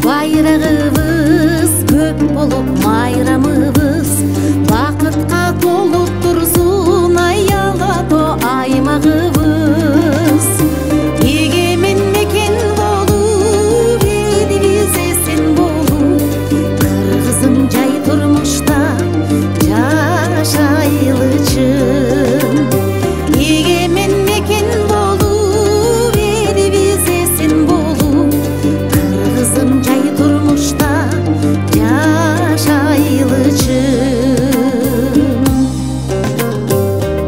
Bayrağımız köp bolup mayramımız Vakıtqa tolup dursun ayalato aymağımız Egemen meken bolup elimiz esen bolup Kırgızım jay turmuşta yaşaylıçın Egemen meken bolup elimiz esen bolup Kırgızım jay turmuşta yaşaylıçın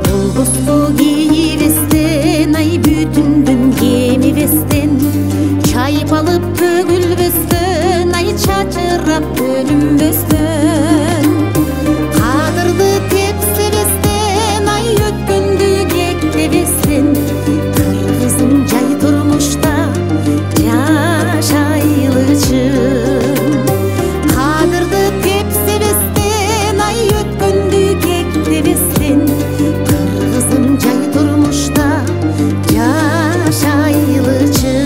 Bulgustu giyivestin ay bütün gün yemivestin Çayıp alıp bөгülbөстөн ay çaçırap bölünbөстөн Kadırdı tepsibestin ay ötkündü kektebestin Kırgızım jay turmuşta yaşaylıçın Kadırdı tepsibestin ay ötkündü kektebestin Kırgızım jay turmuşta yaşaylıçın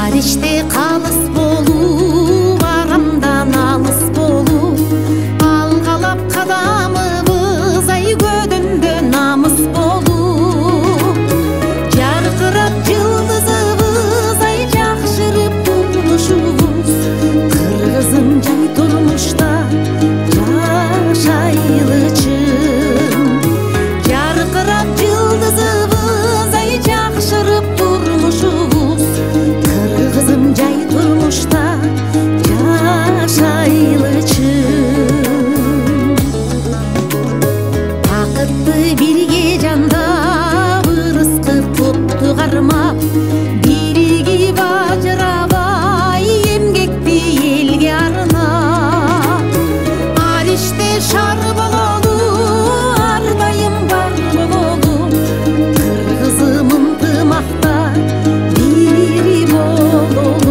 Arişte kalыс bolup, aramdan alыс bolup Algalap kadamыбыз ay көдүндө намыс bolup Жаркырап жылдызыбыз ay жакшырып турмушубуз Кыргызым жай турмушта жашайлычын Жаркырап жылдызыбыз ay жакшырып турмушубуз Kırgızım jay turmuşta yaşaylıçın Bakıtты birge janda ырыскы топту кармап Биригип ажырабай эмгекти элге арнап Ариште шар бололу ар дайым бар бололу Кыргызым ынтымакта biri bololum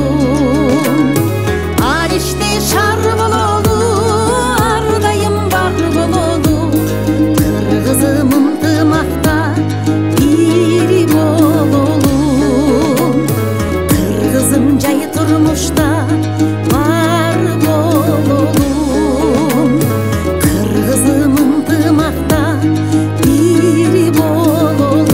Arişte şar bololum Ardayım bar bololum Kırgızım ıntımakta biri bololum Kırgızım jay turmuşta var bololum Kırgızım ıntımakta biri bololum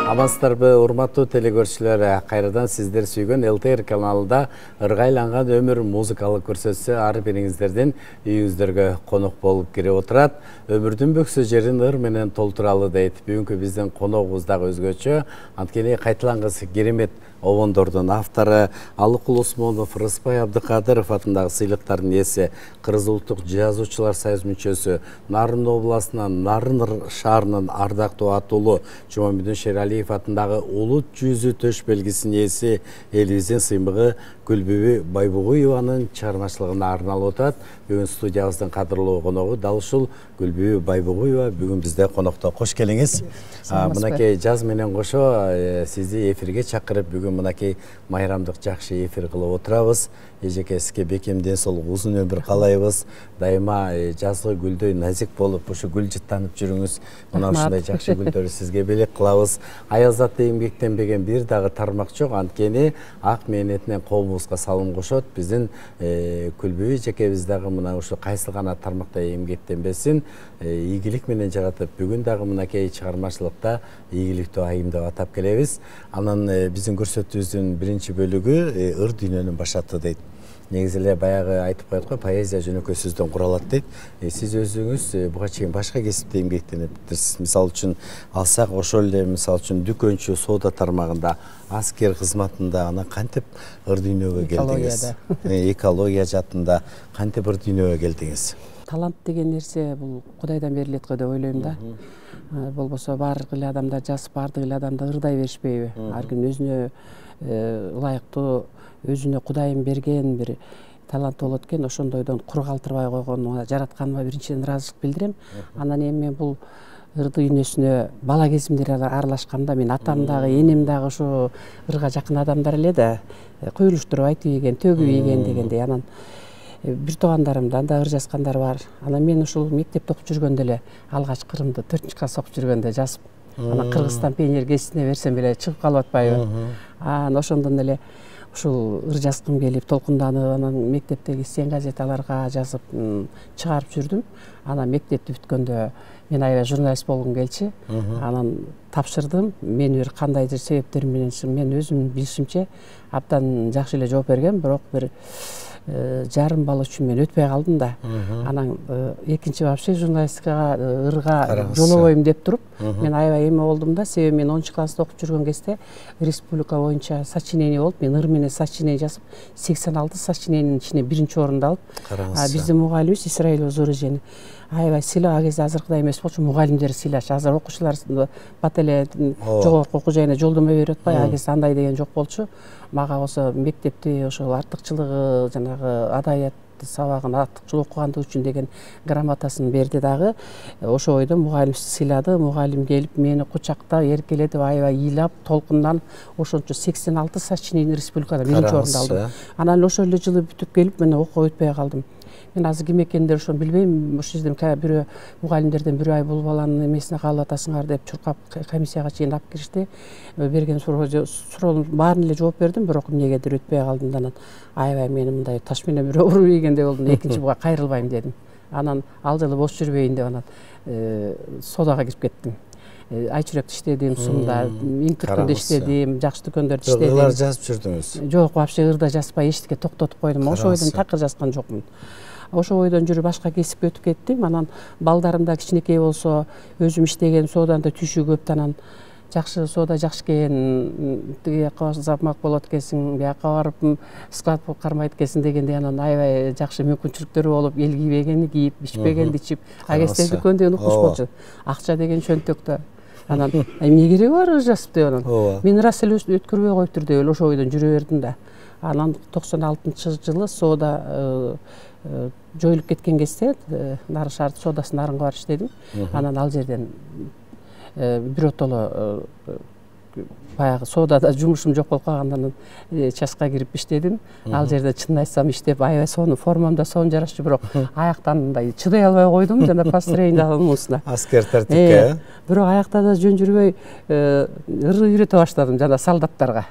Амансыздарбы, урматтуу телекөрүүчүлөр, кайрадан сиздер сүйгөн ЛТР каналында ыргайланган өмүр музыкалык көрсөтсө ар бириңиздердин үйүңүздөргө конок болуп кирип отурат. Өмүрдүн бөксө жерин ыр менен толтуралы дейт. Бүгүнкү биздин коногубуз дагы өзгөчө. Анткени кайталангыс керемет обондордун автору Алыкул Осмонов, Рыспай Абдыкадыров атындагы сыйлыктардын ээси, Кыргыз улуттук жазуучулар союз мүчөсү, Нарын областынан Нарын шаарынын ардактуу атуулу Жумамедин Шералиев атындагы улут жүзү төш белгисинин ээси, элибиздин сыймыгы Гүлбүбү Байбугуеванын чыгармачылыгына арналып отурат. Бүгүн студиябыздын кадырлуу коногу дал ушул Гүлбүбү Байбугуева бүгүн бизде конокто. Кош келиңиз. Мынакей жаз менен кошо сизди эфирге чакырып бүгүн мынакей майрамдык жакшы эфир кылып отурабыз. Эжеке сизге бекем ден соолук, узун өмүр каалайбыз. Дайыма жазгы гүлдөй назик болуп, ушу гүл жыттанып жүрүңүз. Мына ушундай жакшы гүлдөрдү сизге белек кылабыз. Аялзатта эмгектенбеген бир дагы тармак жок. Анткени ак мээнетинен коомубузга салым кошот. Биздин Гүлбүбү эжекебиз дагы мына ушу кайсы гана тармакта эмгектенбесин, ийгилик менен жаратып, бүгүн дагы мынакей чыгармачылыкта ийгиликтүү айым деп атап келебиз. Анан биздин көрсөтүүбүздүн биринчи бөлүгү ыр дүйнөнүн башаты дейт. Негизи эле баягы айтып коет го, поэзия жөнөкөй сөздөн куралат дейт. Сиз өзүңүз буга чейин башка кесипте эмгектениптирсиз. Мисалы үчүн алсак, ошол эле мисалы үчүн дүкөнчү, соода тармагында, аскер кызматында, анан кантип ыр дүйнөгө келдиңиз? Экология жаатында кантип ыр дүйнөгө келдиңиз? талант деген нерсе бул Кудайдан берилет го деп ойлойм да. Болбосо баардык эле адамдар жазып, баардык эле адамдар ырдай беришпейби? Ар ким өзүнө ылайыктуу, өзүнө Кудайым берген бир талант болот экен, ошондойдон кур калтырбай койгонуна жаратканыма биринчиден ыраазычылык билдирем. Анан эми мен бул ырды дүйнөсүнө бала кезимде аралашканда мен атам дагы, энем дагы ошо ырга жакын адамдар эле да, куюлуштуруп айтып ийген, төгүп ийген дегендей. Анан бир туугандарымдан да ыр жазгандар бар. Анан мен ушул мектепте окуп жүргөндө эле алгач кырымды 4-класс окуп жүргөндө жазып, анан Кыргызстан пионер гезитине берсем эле чыгып калып атпайбы? Анан ошондон эле ушул ыр жазгым келип, толкунданып, анан мектептеги стен газеталарга жазып чыгарып жүрдүм. Анан мектепти бүткөндө мен аябай журналист болгум келчи. Анан тапшырдым. Мен бир кандайдыр себептер менен мен өзүм билишимче абдан жакшы эле жооп бергем, бирок бир жарым балл үчүн мен өтпөй калдым да. Анан экинчи вообще журналистикага, ырга жолобойм деп туруп, мен аябай эме болдум да. Себеби мен 10-класста окуп жүргөн кезде республика боюнча сочинение болуп, мен ыр менен сочинение жазып, 86 сочинениянын ичинен биринчи орунду алып, биздин мугалимибиз Исраилова Зурежени аябай сыйлоо. А кезде азыркыдай эмес болчу, мугалимдер сыйлаш. Азыр окуучулар бат эле жогорку окуу жайына жолдомо берип атпайбы? А кезде андай деген жок болчу. Мага болсо мектепти ошол артыкчылыгы, жанагы адабият сабагын артыкчыл окугандыгы үчүн деген грамотасын берди дагы. Ошо бойдо мугалим сыйлады. Мугалим келип мени кучактап, эркелетип, аябай ыйлап, толкунданып, ошончо 86 сочинение республикада биринчи орунду алдым. Анан ошол эле жылы бүтүп келип, мен окууга өтпөй калдым. Мен азыр ким экендерин ошону билбейм. Ошол жерден бирөө мугалимдерден бир ай бул баланын эмесине кабыл атасыңар деп чуркап комиссияга чейин алып киришти. Берген суроонун баарына эле жооп бердим, бирок эмнегедир өтпөй калдым. Анан аябай мени мындай таш менен бирөө уруп ийгендей болдум. Экинчи буга кайрылбайм дедим. Анан ал жылы бош жүрбөйүн деп анан содага кирип кеттим. Айчүрөктө иштедим, Сумда, Инкүркүндө иштедим, жакшы дүкөндөрдө иштедим. Ырлар жазып жүрдүңүз? Жок, вообще ырда жазбай эчтеке токтотуп койдум. Ошо бойдон такыр жазган жокмун. Ошо бойдон жүрүп башка кесипке өтүп кеттим. Анан балдарым да кичинекей болсо, өзүм иштеген сооданда түшү көп, анан жакшы соода жакшы экен, тиги жака запмак болот экенсиң, бияка барып склад кармайт экенсиң дегендей, анан аябай жакшы мүмкүнчүлүктөрү болуп, эл кийбегени кийип, ичпегенди ичип, а кезде дүкөндө укмуш болчу. Акча деген чөнтөктө. Анан эмне кереги бар ыр жазып деп анан. Мен рас эле өткөрбөй коюптур деп эле ошо бойдон жүрө бердим да. Анан 96-жылы соода жоюлуп кеткен кезде нары шаар соодасынын нарынга барып иштедим. Анан ал жерден биротоло баягы соодада жумушум жок болуп калгандан чачка кирип иштедим. Ал жерде чынын айтсам иштеп аябай сонун формамда сонун жарашчу, бирок аяктан мындай чыдай албай койдум жана построениянын аскер тартипке. Бирок аякта да жөн жүрбөй ыр үйрөтө баштадым жана солдаттарга.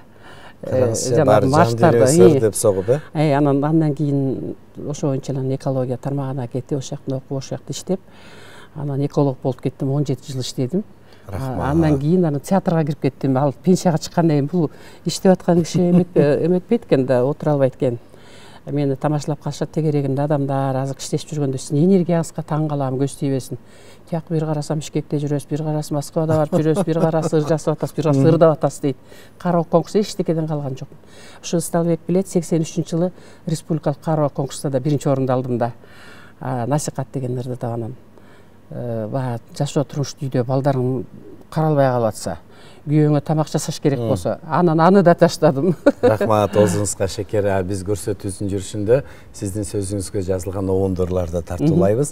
Жана марштарда деп согуп, андан кийин ошо боюнча экология тармагына кетип, ошол жакта окуп, ошол жакта иштеп, анан эколог болуп кеттим, 17 жыл иштедим. Андан кийин театрга кирип кеттим. Ал пенсияга чыккандан кийин бул иштеп аткан киши эметпейт экен да, отура албайт экен. Мени тамашалап калышат тегерегинде адамдар, азыр иштешип жүргөндө сиздин энергияңызга таң калам, көз тийбесин. Тияк бир карасам Бишкекте жүрөсүз, бир карасам Москвада барып жүрөсүз, бир карасы ыр жасап атасыз, бир карасы ырдап атасыз дейт. Кароо конкурсу эчтекеден калган жокмун. Ушу Сталбек билет, 83-жылы республикалык кароо конкурсунда да биринчи орунду алдым да. Насихат деген ырды да. Анан баягы жашоо турмуш үйдө балдарың каралбай калып атса, күйөөңө тамак жасаш керек болсо, анан аны да таштадым. Рахмат, оозуңузга шекер. Биз көрсөтүүсүнүн жүрүшүндө сиздин сөзүңүзгө жазылган обондурларды тартуулайбыз.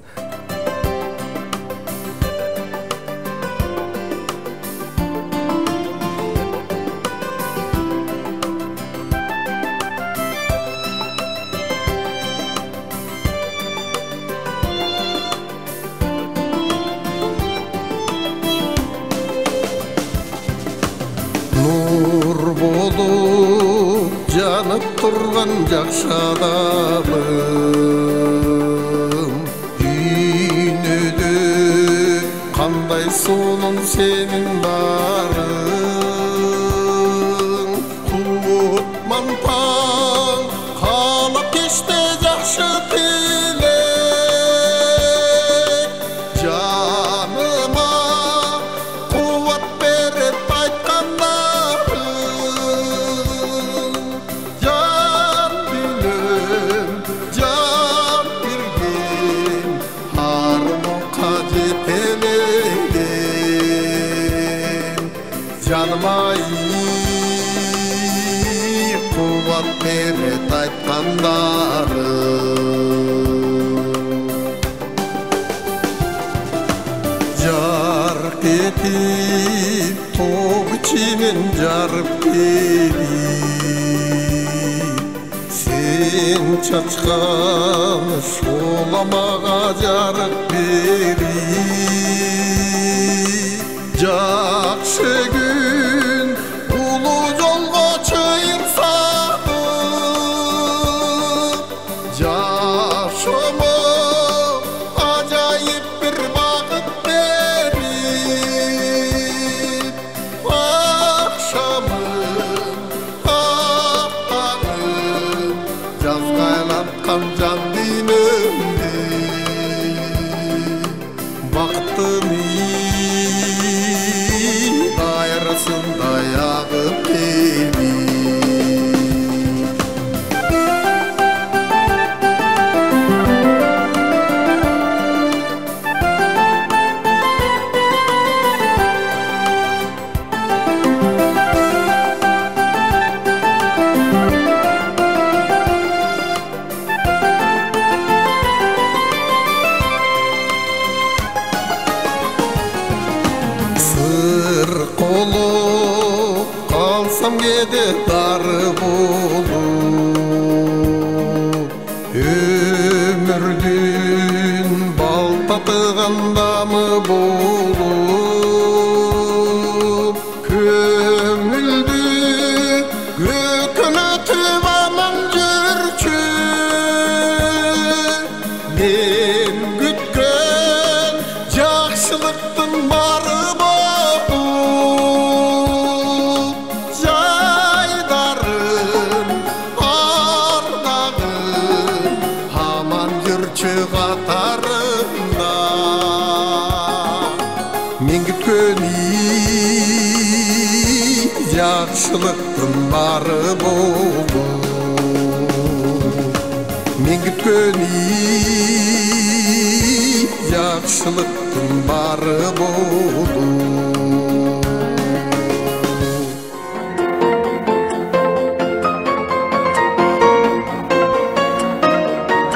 Жанып турган жакшы адамым, дүйнөдө кандай сонун сенин барың. Кутман таң каалап кечте жакшы тилек, жаныма кубат берет жаныма қуат берет айтқандары. Жарық етіп тоқ ішінен жарып келіп, сен шашқан шоламаға жарық беріп, жақсы күн ұлы жолға чайырсанып, жашыма ажайып бір бақыт беріп, ақшамын ақтағым жазға айланған жан деймімде, бақыттым дайрасындай ағып келіп. Сыр қолып қалсам кеде дары болып, өмірден бал татыған дамы болып, көңілді өкінітіп аман жүрші, мен күткен жақсылықтың бары болып, жайдарым ардағым аман жүрші қатарында. Мен күткен жақсылықтың бары болып, мен күткен жақсылықтың бары болып.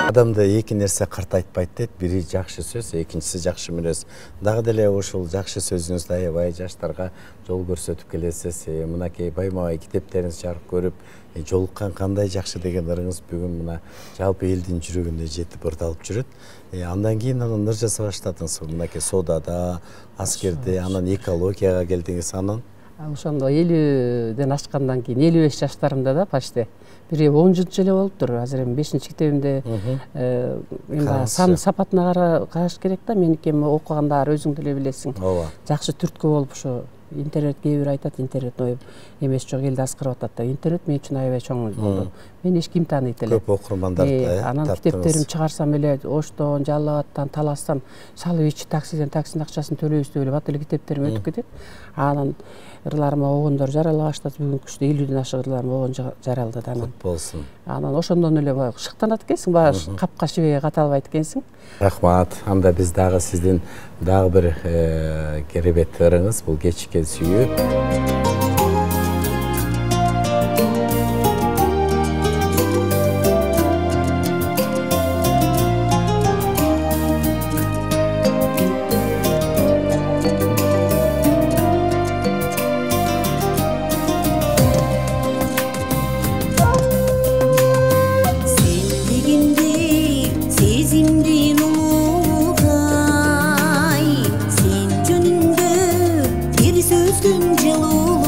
Адамда эки нерсе картайтпайт дейт. Бири жакшы сөз, экинчиси жакшы мүнөз. Дагы деле ушул жакшы сөзүңүздү аябай жаштарга жол көрсөтүп келесиз. Мынакей байма-бай китептериңиз жарык көрүп, жолуккан кандай жакшы деген ырыңыз бүгүн мына жалпы элдин жүрөгүнө жетип ырдалып жүрөт. Андан кийин анан ыр жасап баштадыңыз. Мынакей соодада, аскерде, анан экологияга келдиңиз, анан ошондо 50ден ашкандан кийин 55 жаштарымда да почти бир 10 жыл эле болуптур. Азыр эми 5-чи китебимде эми сан сапатына караш керек да. Меники эми окугандар өзүң деле билесиң. Жакшы түрткү болуп ошо интернет кээ бир айтат, интернет эмес жок элди аскырып атат да. Интернет мен үчүн аябай чоң болду. Мени эч ким тааныйт эле. Көп окурмандарды анан китептеримди чыгарсам эле Оштон, Жалал Абадтан талассам, салып ичи таксиден таксинин акчасын төлөйбүз деп эле бат эле китептерим өтүп кетет. Анан ырларыма огондор жарала баштады. Бүгүнкү күчтө 50ден ашык ырларым огон жаралды анан. Болсун. Анан ошондон эле баягы шыктанат экенсиң, баягы капка шибеге ката албайт экенсиң. Рахмат. Анда биз дагы сиздин дагы бир керебет ырыңыз, бул кечикке сүйүү. Sen jönündө bir сөздүн жылуу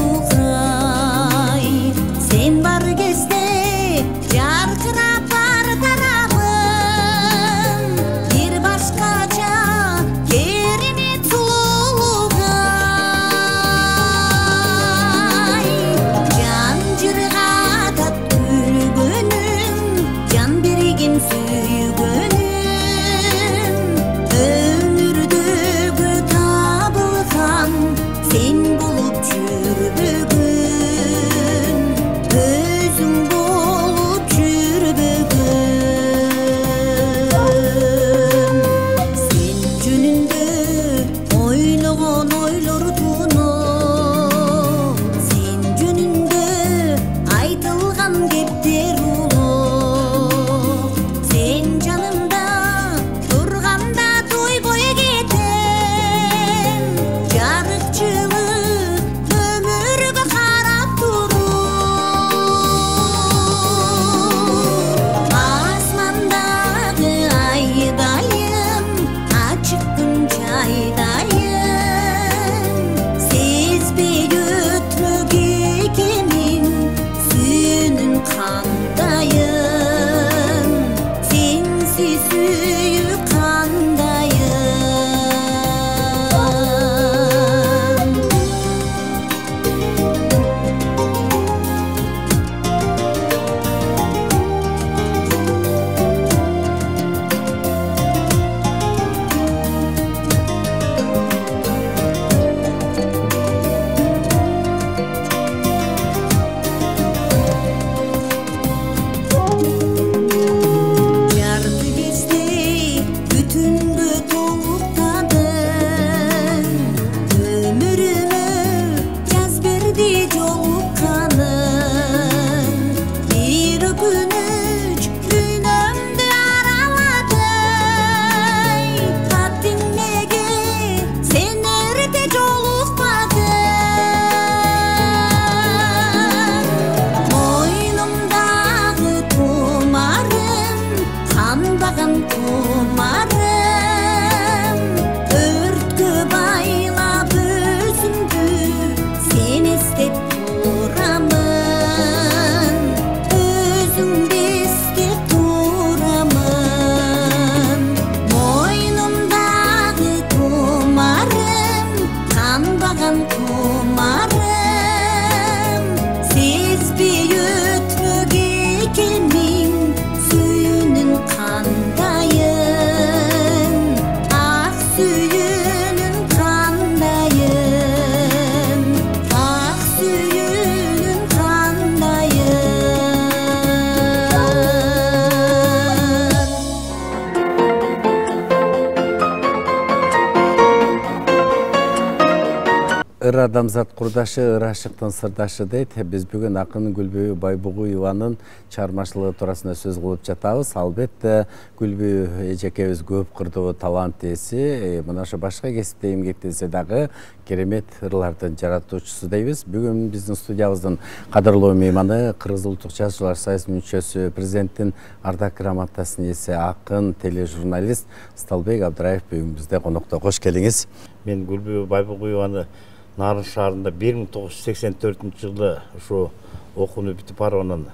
Ыр адамзат курдашы, ыр ашыктын сырдашы дейт. Биз бүгүн акын Гүлбү Байбугуеванын чыгармачылыгы туурасында сөз кылып жатабыз. Албетте Гүлбү эжекебиз көп кырдуу талант ээси, мына ошо башка кесипте эмгектенсе дагы керемет ырлардын жаратуучусу дейбиз. Бүгүн биздин студиябыздын кадырлуу мейманы Кыргыз Улуттук Жазуучулар союзунун мүчөсү, президенттин ардак грамотасынын ээси, акын, тележурналист Сталбек Абдыраев бүгүн бизде конокто. Кош келиңиз. Мен Гүлбү Байбугуеваны Нарын шаарында 1984 жылы ушу окууну бүтүп барганын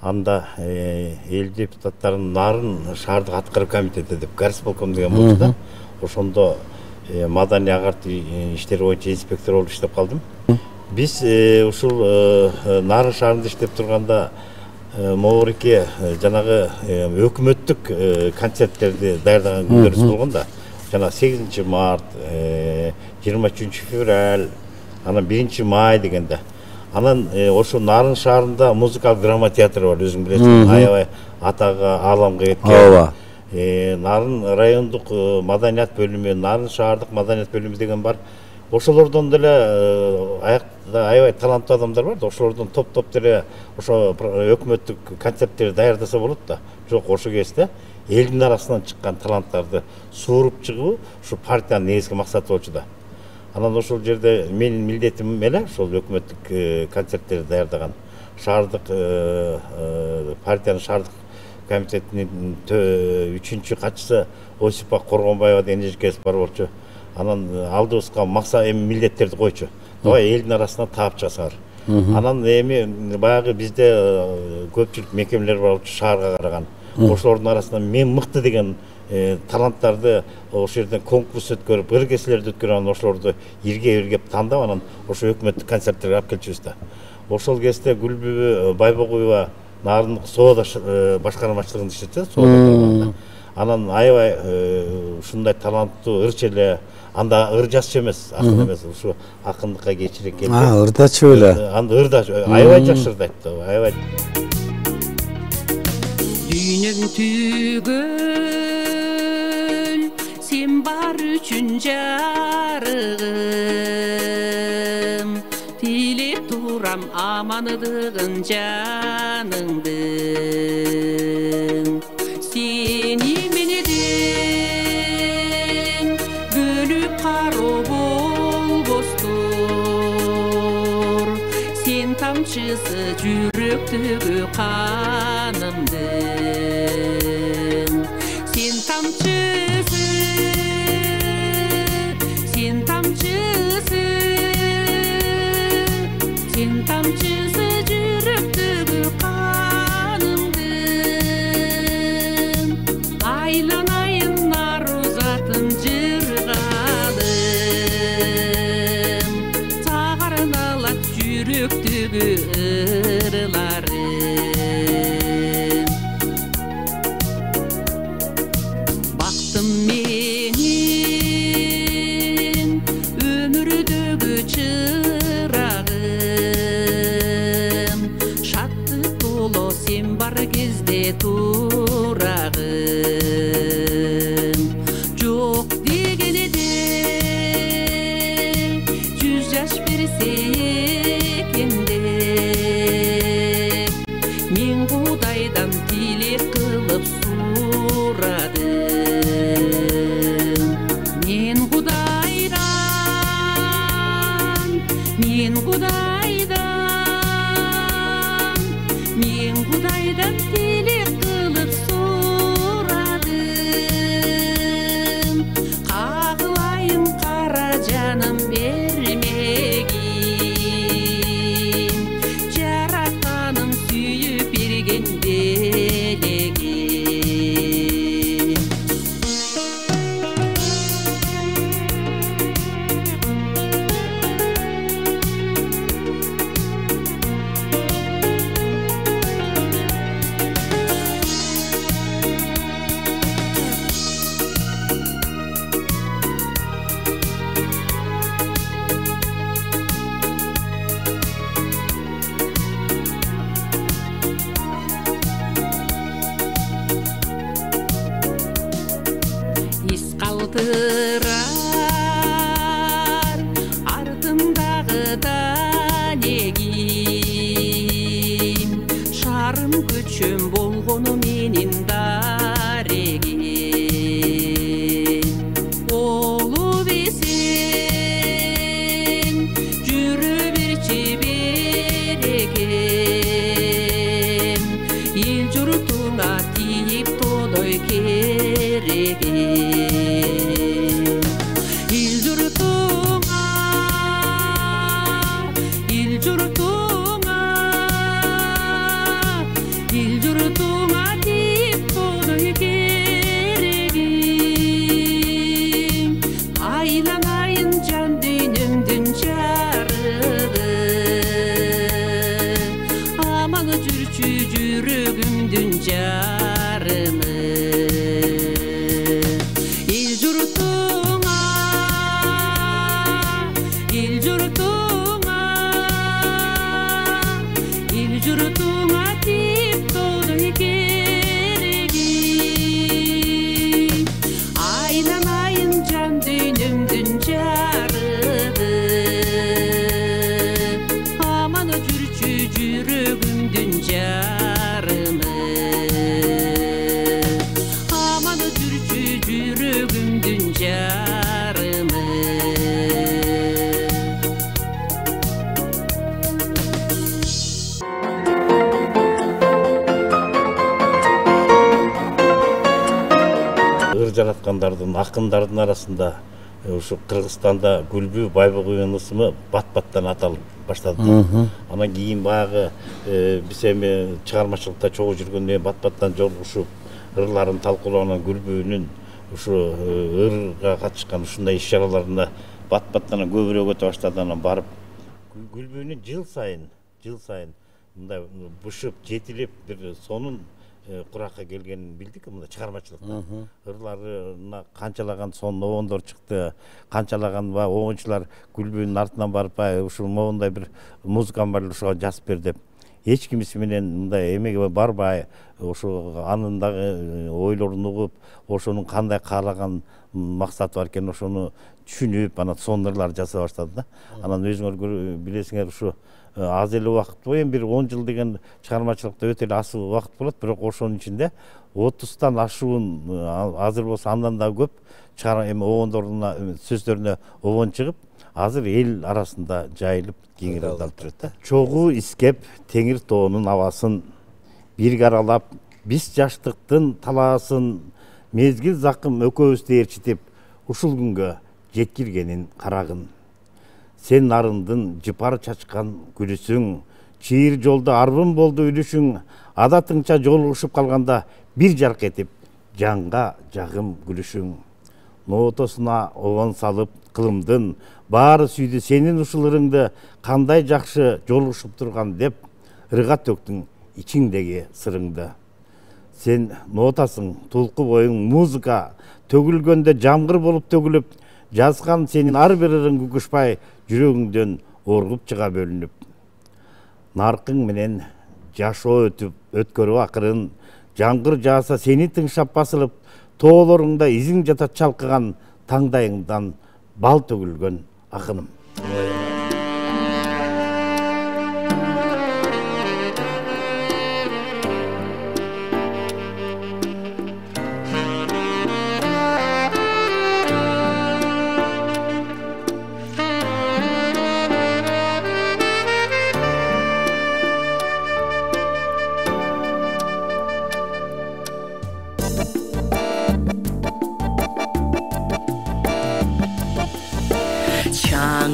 анда эл депутаттарын Нарын шаардык аткаруу комитети деп горисполком деген болчу да. Ошондо маданий агартуу иштери боюнча инспектор болуп иштеп калдым. Биз ушул Нарын шаарында иштеп турганда могуреке жанагы өкмөттүк концерттерди даярдаган күндөр болгон да. Жана 8 март, 23 февраль, анан 1 май дегенде. Анан ошо Нарын шаарында музыкалык драма театры бар, өзүң билесиң, аябай атага, ааламга кеткен. Нарын райондук маданият бөлүмү, Нарын шаардык маданият бөлүмү деген бар. Ошолордон деле аябай таланттуу адамдар бар да, ошолордон топ деле ошо өкмөттүк концерттерди даярдаса болот да. Жок, ошо кезде элдин арасынан чыккан таланттарды сууруп чыгуу ушу партиянын негизги максаты болчу да. Анан ошол жерде менин милдетим эле ошол өкмөттүк концерттерди даярдаган шаардык партиянын шаардык комитетинин 3-чү катчысы Осипа Коргонбаева деген эжекебиз бар болчу. Анан алдыбызга максат милдеттерди койчу. Давай элдин арасынан таап чыгасыңар. Анан эми баягы бизде көпчүлүк мекемелер бар болчу шаарга караган. Ошолордун арасынан мен мыкты деген таланттарды ошол жерден конкурс өткөрүп, ыргеселерди өткөрүп, анан ошолорду иргеп тандап, анан ошо өкмөттүк концерттерге алып келчүбүз да. Ошол кезде Гүлбү Байбугуева Нарындык соода башкармачылыгында иштетти, анан аябай ушундай таланттуу ырчы эле, анда ыр жазчу эмес, акын эмес, ушу акындыкка кечирээк келди. Ырдачу эле. Анда ырдачу, аябай жакшы ырдайт, аябай. Дүйнөң түгөл, сен бар үчүн жарыгым, тилеп турам амандыгын жаныңдын. Сени менен бөлүп кароо болбостур, сен тамчысы жүрөктөгү канымдын. Сен тамчысы, сен тамчысы, сен тамчысы жүрөктөгү канымдын. Айланайын нарузатын жыргалым, сагарын алат жүрөктөгү ырларым. Бактым менин өмүрдөгү чырагым, шаттык толо сен бар кезде турагым. Жок дегенде 100 жаш берсе экен деп, мен Кудайдан тилек кылып сурадым. Мен Кудайдан, мен Кудайдан, мен Кудайдан тилек кылып сурадым. Кагылайын кара жаным бермегин, жаратканым сүйүп берген делегин. жұртыңа, ел жұртыңа, ел жұртыңа тиіп болуы керегім. Айламайын жан дүйнөмдүн жарыгы, аман жүрчү жүрөгүмдүн жарымы. Эл журтуңа, эл журтуңа, эл журтуңа тип болуы керегим. Айламайын жан дүйнөмдүн жарыгы, аман жүрчү жүрөгүмдүн жарымы. Аман жүрчү жүрөгүмдүн жарымы. Ыр жараткандардын, акындардын арасында ушу Кыргызстанда Гүлбү Байбагуйдун ысымы бат-баттан аталып баштады. Анан кийин баягы биз эми чыгармачылыкта чогуу жүргөндө бат-баттан жолугушуп, ырларын талкуулаган Гүлбүнүн ушу ырга катышкан ушундай иш-чараларына бат-баттан көбүрөөк өтө баштады. Анан барып Гүлбүнүн жыл сайын мындай бушуп, жетилип бир сонун куракка келгенин билдик мында чыгармачылыкта. Ырларына канчалаган сон обондор чыкты, канчалаган обончулар Гүлбүнүн артынан барып ушул моундай бир музыкам бар ушуга жазып бер деп. Эч кимиси менен мындай эмеге барбай, ошо анын дагы ойлорун угуп, ошонун кандай каалаган максаты бар экенин ошону түшүнүп, анан сондырлар жасай баштады да. Анан өзүңөр билесиңер ушу аз эле убакыт бою, эми бир 10 жыл деген чыгармачылыкта өтө эле аз убакыт болот, бирок ошонун ичинде 30тан ашуун, азыр болсо андан да көп эми обондоруна, сөздөрүнө обон чыгып, азыр эл арасында жайылып кеңири таралып жүрөт да. Чогуу искеп теңир тоонун абасын, бирге аралап биз жаштыктын талаасын, мезгил закым экөөбүздү ээрчитип, ушул күнгө жеткиргенин карагын. Сен нарындын жыпар чачкан гүлүсүң, чийир жолдо арбын болду үлүшүң, адатыңча жолугушуп калганда бир жарк этип, жанга жагым күлүшүң. Нотосуна обон салып кылымдын, баары сүйдү сенин ушул ырыңды, кандай жакшы жолугушуп турган деп, ырга төктүң ичиңдеги сырыңды. Сен нотасың, тулку боюң музыка, төгүлгөндө жамгыр болуп төгүлүп, жазган сенин ар бир ырың күкүшпай, жүрөгүңдөн оргуп чыга бөлүнүп. Наркың менен жашоо өтүп, өткөрүп акырын, жаңгыр жааса сени тыңшап басылып, тоолоруңда изиң жатат чалкыган, таңдайыңдан бал төгүлгөн акыным.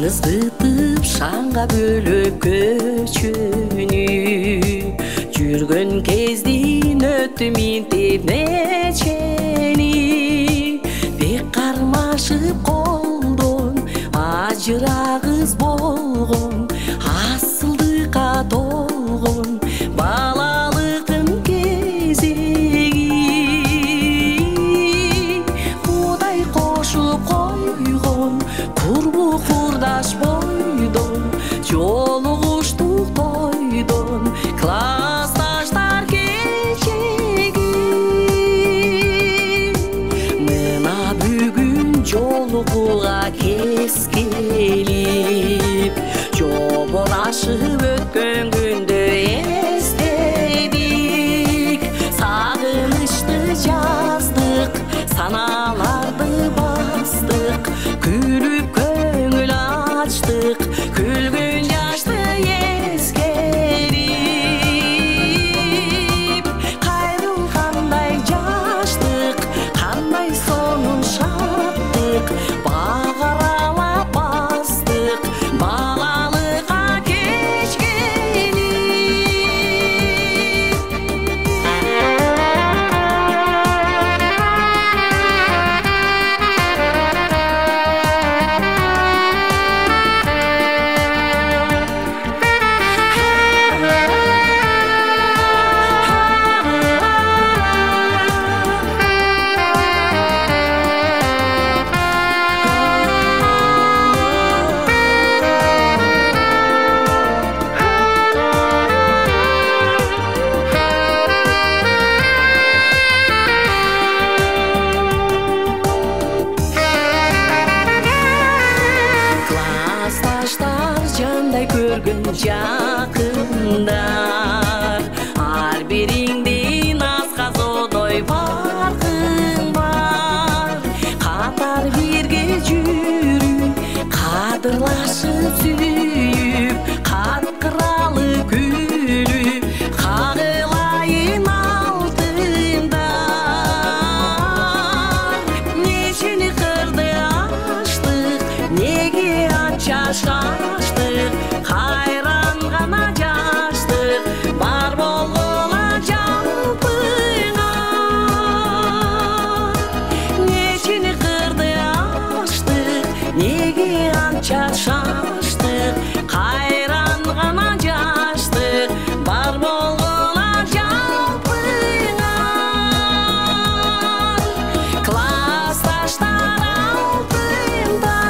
Ызгытып шаңга бөлөп көчүнү, жүргөн кездин өттү минтип нечени. Бек кармашып колдон ажырагыз болгон, асылдыкка толгон балалыктын кезеги. Кудай кошуп койгон курбу курдаш бойдон, жолугуштук тойдон, классташтар кечеги. Мына бүгүн жолугуга кескелип, жоболашып өткөн күндө эстедик. Сагынычты жаздык, саналарды бастык, күлүп көңүл ачтык, күлгүн жашты эскерип. Кайрылгандай жаштык, кандай сонун шаттык, бак аралап көргөн жакындар ар бириңдин асказодой баркың бар катар бирге жүрүп кадырлашып сүйүп каткыралы күлүп кагылайын алтындар нечени кырды аштык неге анча шаштык кайран гана жаштык бар болгола жалпыңа нечени кырды аштык неге анча шаштык кайран гана жаштык бар болгола жалпыңа классташтар алтындар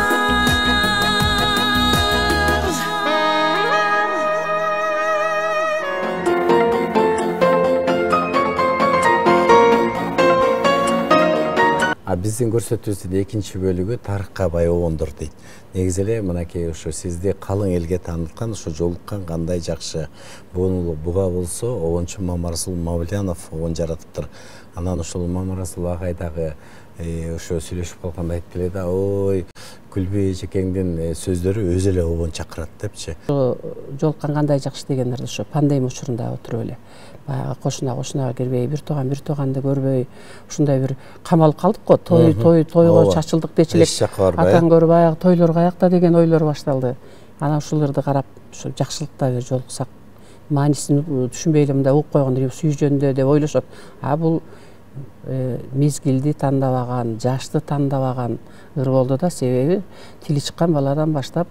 Биздин көрсөтүүбүздүн экинчи бөлүгү тарыхка бай обондор дейт. Негизи эле мынакей ошо сизди калың элге тааныткан, ошо жолуккан кандай жакшы буга болсо обончу Мамарасул Мавлянов обон жаратыптыр. Анан ошол Мамарасул агай дагы ошо сүйлөшүп калганда айтып эле да, ой, Күлбү эжекеңдин сөздөрү өзү эле обон чакырат депчи. Жолуккан кандай жакшы дегендерди ошо пандемия учурунда отуруп эле баягы кошунага кирбей, бир тууганды көрбөй, ушундай бир камалып калдык го. Тойго чачылдык дечи элек. Атаң көрүп баягы тойлор каякта деген ойлор башталды. Анан ушуларды карап, ушу жакшылыкта бир жолуксак, маанисин түшүнбөй эле мындай угуп койгондор сүй жөнүндө деп ойлошот. Бул мезгилди тандабаган, жашты тандабаган ыр болду да, себеби тили чыккан баладан баштап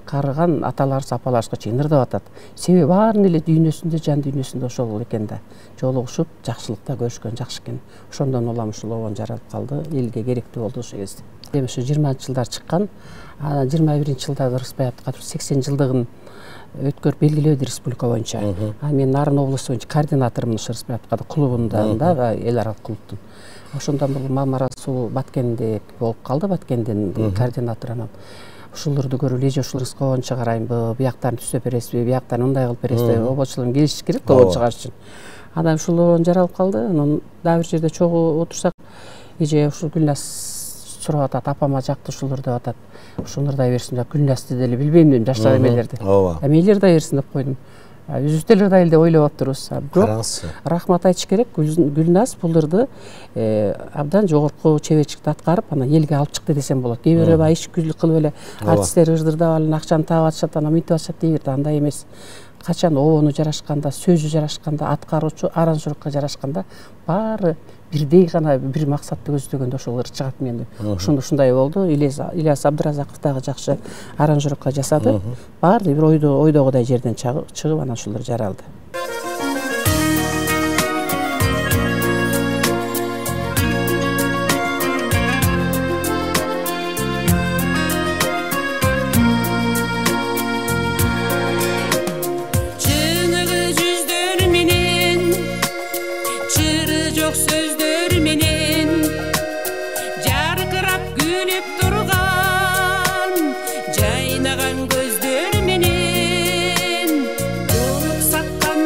карыган аталарыбыз, апаларыбызга чейин ырдап атат. Себеби баарын эле дүйнөсүндө, жан дүйнөсүндө ошол экен да. Жолугушуп, жакшылыкта көрүшкөн жакшы экен. Ошондон улам ушул обон жаралып калды, элге керектүү болду ошол кезде. Эми ушу 20-жылдар чыккан, анан 21-жылдагы Ырысбаевдин 80 жылдыгын өткөрүп белгилөөдү республика боюнча. Мен Нарын облусу боюнча координатормун Ырысбаев клубунда, эл аралык клубтун. Ошондон бул Мамарасул Баткенде болуп калды, Баткендин координатору. Анан ушуларды көрүп эле ушул рызыкка боюнча карайынбы, бияктарын түзөп бересизби, бияктарын мындай кылып бересизби, обочуларым келишиш керек обон чыгарыш үчүн. Анан ушул обон жаралып калды. Анан дагы бир жерде чогуу отурсак, эже ушул Гүлназ сурап атат, апама жакты ушулар деп атат. Ушуну ырдай берсин деп, Гүлназды деле билбейм дедим, жаштар эмелерди. Эми эл ырдай берсин деп койдум. Өзүбүз деле ырдайлы деп ойлоп атырбыз. Бирок рахмат айтыш керек, Гүлназ бул ырды абдан жогорку чеберчиликти аткарып, анан элге алып чыкты десем болот. Кээ бирөө баягы ишкүлүк кылып эле артисттер ырдырдап алып акчаны таап атышат, анан мынтип атышат дей берди. Андай эмес. Качан обону жарашканда, сөзү жарашканда, аткаруучу, аранжировка жарашканда баары бирдей гана бир максатты көздөгөндө ошол ыр чыгат менде. Ушундай болду. Ильяс Абдыразаков дагы жакшы аранжировка жасады. Баары бир ойдогудай жерден чыгып, анан ушулар жаралды. Жайнаган көздөр менен жолуксаккан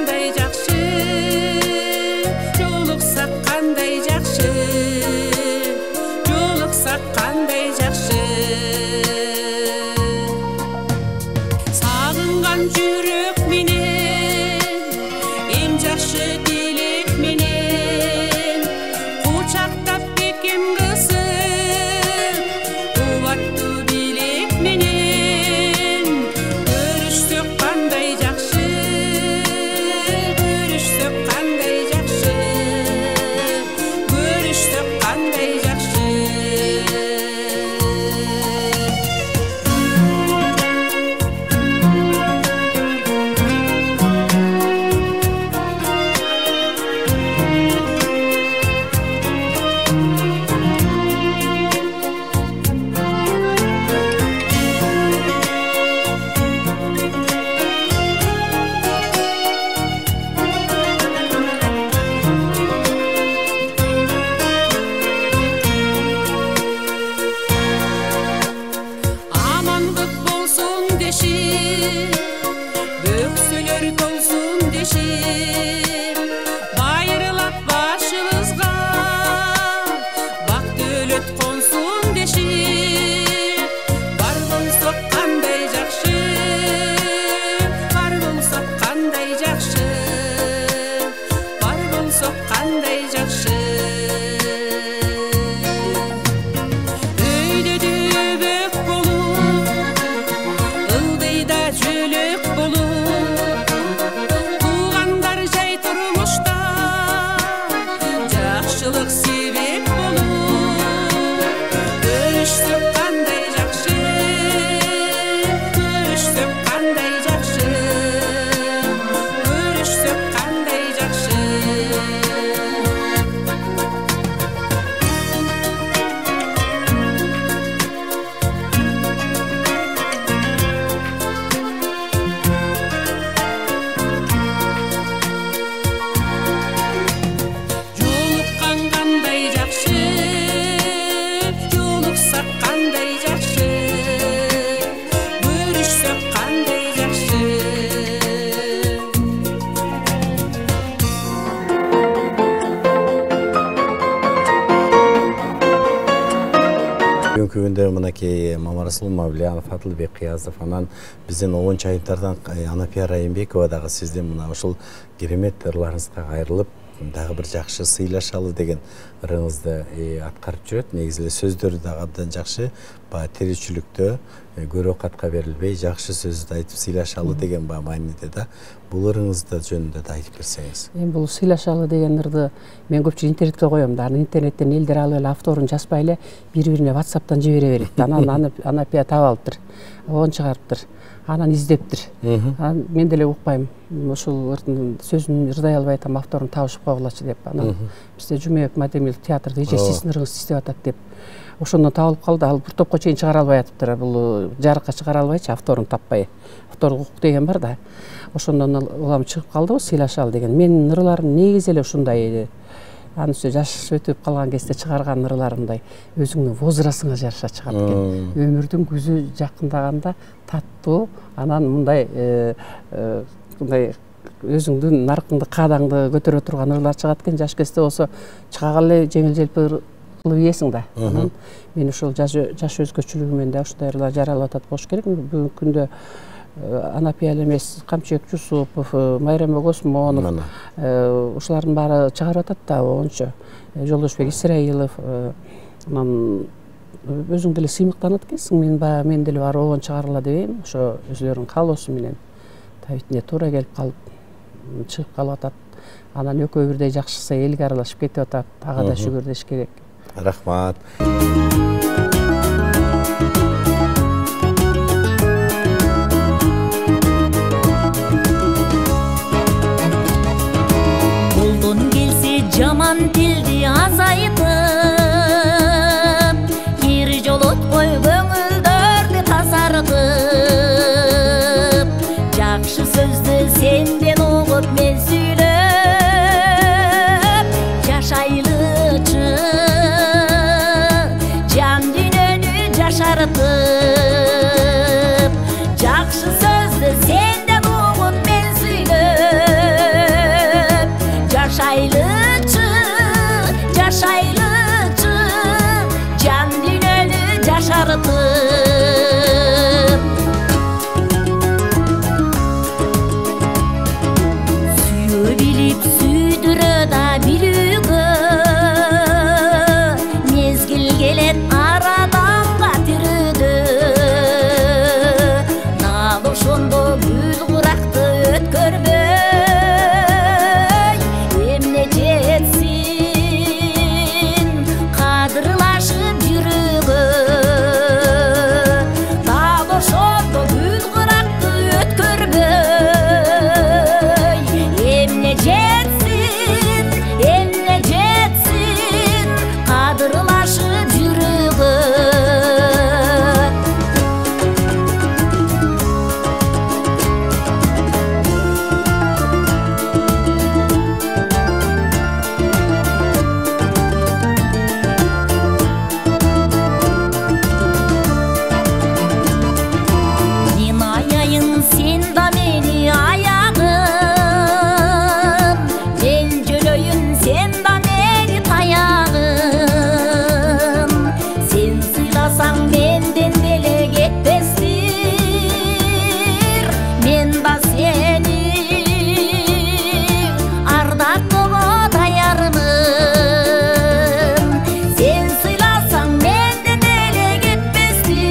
көчүлүгүндө мынакей Мамарасул Мавлиянов, Атылбек Кыязов, анан биздин Обон Чайынтардан Анапия Райымбекова дагы сиздин мына ушул керемет ырларыңызга кайрылып дагы бир жакшы сыйлашалы деген ырыңызды аткарып жүрөт. Негизи эле сөздөрү дагы абдан жакшы. Баягы тиричиликтө көрөкатка берилбей жакшы сөздү айтып сыйлашалы деген мааниде да. Бул ырыңызды жөнүндө да айтып берсеңиз. Эми бул сыйлашалы деген ырды мен көпчүлүк интернетке коём да. Интернеттен элдер алып эле авторун жазбай эле бири-бирине WhatsApp'тан жибере берет. Анан Анапия таап алыптыр. Оон чыгарыптыр. Анан издептир. Мен деле укпайм. Ушул ырдын сөзүн ырдай албай атам, авторун табышып койгулачы деп. Анан бизде Жумебек Мадемилов театрда эжесиздин ырыңызды издеп атат деп. Ошондон табылып калды. Ал бир топко чейин чыгара албай атыптыр. Бул жарыкка чыгара албайчы, авторун таппай. Авторлук укук деген бар да. Ошондон улам чыгып калды сыйлашалы деген. Менин ырларым негизи эле ушундай. Анысы жаш өтүп калган кезде чыгарган ырларымдай өзүңдүн возрастыңа жараша чыгат экен. Өмүрдүн күзү жакындаганда таттуу, анан мындай өзүңдүн наркыңды, каадаңды көтөрө турган ырлар чыгат экен. Жаш кезде болсо чыга эле жеңил-желпи кылып ийесиң да. Анан мен ушул жаш өзгөчөлүгүмөн да ушундай ырлар жаралып атат болуш керек. Бүгүнкү күндө Анапия эмес, Камчыбек Жусупов, Майрам Огосмонов, ушулардын баары чыгарып атат да, ончо. Жолдошбек Исраилов, анан өзүң деле сыймыктанат экенсиң. Мен деле баары оон чыгарыла дебейм. Ошо өзүлөрүнүн каалоосу менен табитине туура келип калып, чыгып калып атат. Анан экөө бирдей жакшысы элге аралашып кетип атат. Ага да шүгүр деш керек. Рахмат. Жаман тилди азайтып, кир жолоткой көңүлдөрдү тазартып, жакшы сөздү сенден угуп мен сүйлөп, жашайлычы жан дүйнөнү жашартып, жакшы сөздү сенден угуп мен сүйлөп, жашайлычы жан дүйнөнү жашартып, сүйө билип сүйдүрө да билүүгө, мезгил келет араданга тирүүдө, дал ошондо гүл куракты өткөрбөй, эмне жетсин кадырлашып жүрөгө, дал ошондо гүл куракты өткөрбөй, эмне жетсин кадырлашып жүрөгө. Мен аяйын, сен да мени аягым, мен жөлөйүн, сен да мени таягым, сен сыйласаң менден деле кетпестир, мен да сени ардактууга даярмын, сен сыйласаң менден деле кетпестир,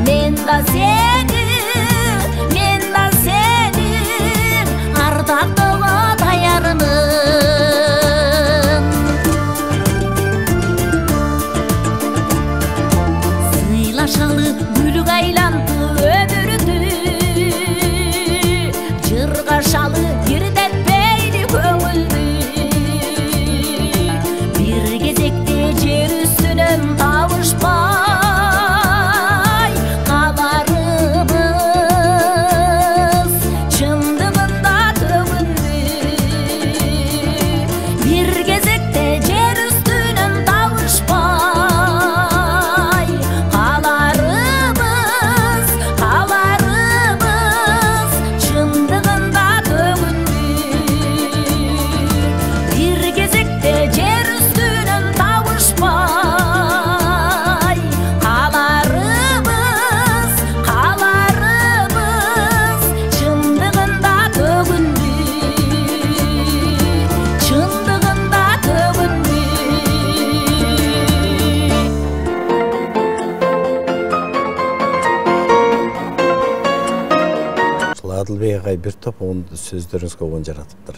мен да сени ардактууга даярмын. Сыйлашалы гүлгө айланды өмүрдү, жыргашалы кирдетпейли көңүлдү, бир кезекте жер үстүнөн табышпай каларыбыз чындыгында төгүндү, бир кезекте жер үстүнөн табышпай каларыбыз Адылбек агай бир топ сөздөрүңүзгө он жаратыптыр.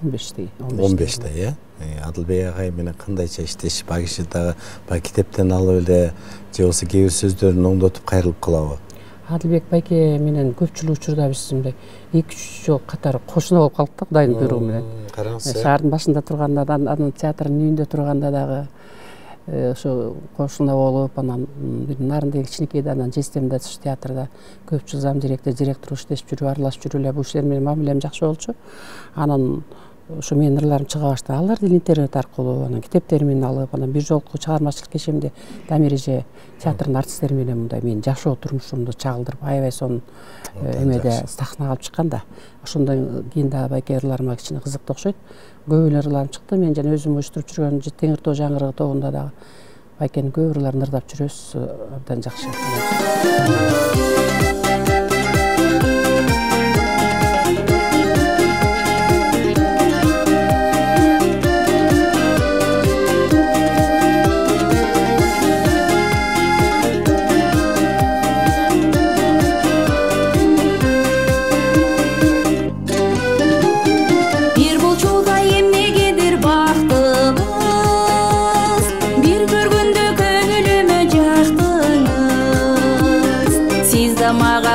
15-тей. 15-те, э? Адылбек агай менен кандайча иштеш, багы киши дагы китептен алып эле же болбосо кээ бир сөздөрүн оңдотуп кайрылып калабы? Адылбек байке менен көпчүлүк учурда биз мындай 2-3 жол катары кошуна болуп калдык, Кудайдын буйругу менен. Караңыз. Шаардын башында турганда, анан театрдын үйүндө турганда дагы ошо кошуна болуп, анан бир Нарындагы кичинекейде, анан Жестемде театрда көп жыл зам директор иштешип жүрүп, аралашып жүрүп эле бул иштер менен мамилем жакшы болчу. Анан ошо менин ырларым чыга баштады. Алар деле интернет аркылуу, анан китептеримин алып, анан бир жолку чыгармачылык кечемде Дамиреже театрдын артисттери менен мындай менин жашоо турмушумду чагылдырып, аябай сонун эмеде сахнага алып чыккан да. Ошондон кийин дагы байке ырларыма кичине кызыктуу окшойт. Көп эле ырларым чыкты. Мен жана өзүм уюштуруп жүргөн Теңир Тоо жаңгырыгы тобунда дагы байкенин көп ырларын ырдап жүрөбүз. Абдан жакшы.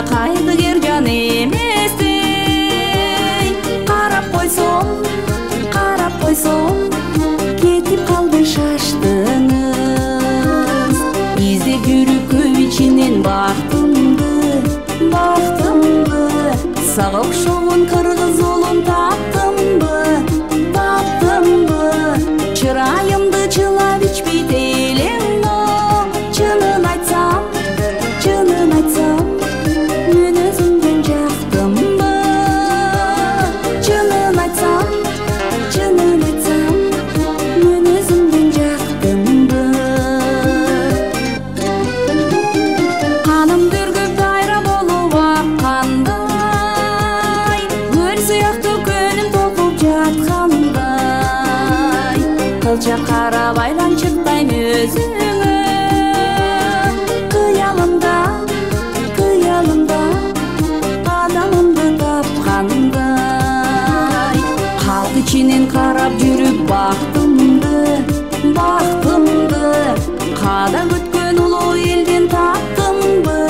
Кайдыгер жан эместей, карап койсом, кетип калбай шаштыңыз. Издеп жүрүп көп ичинен бактымды, сага окшогон кыргыз улун таптымбы, чырайымды чылап ичпейт элең о, чынын айтсам, мен өзүмдөн жактымбы, чынын айтсам, мен өзүмдөн жактымбы. Каным дүргүп дайра болуп аккандай, көл сыяктуу көнүм толкуп жаткандай, кылчак карап айланчыктайм өзүңө, кыялымда адамымды тапкандай. Калк ичинен карап жүрүп бактымды, када күткөн улуу элден таптымбы,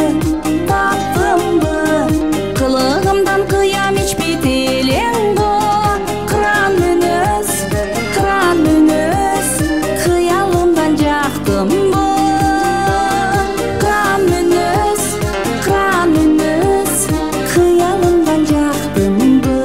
кылыгымдан кыям ичпейт элең го, кран мөнөз, кыялымдан жактымбы, кран мөнөз, кыялымдан жактымбы.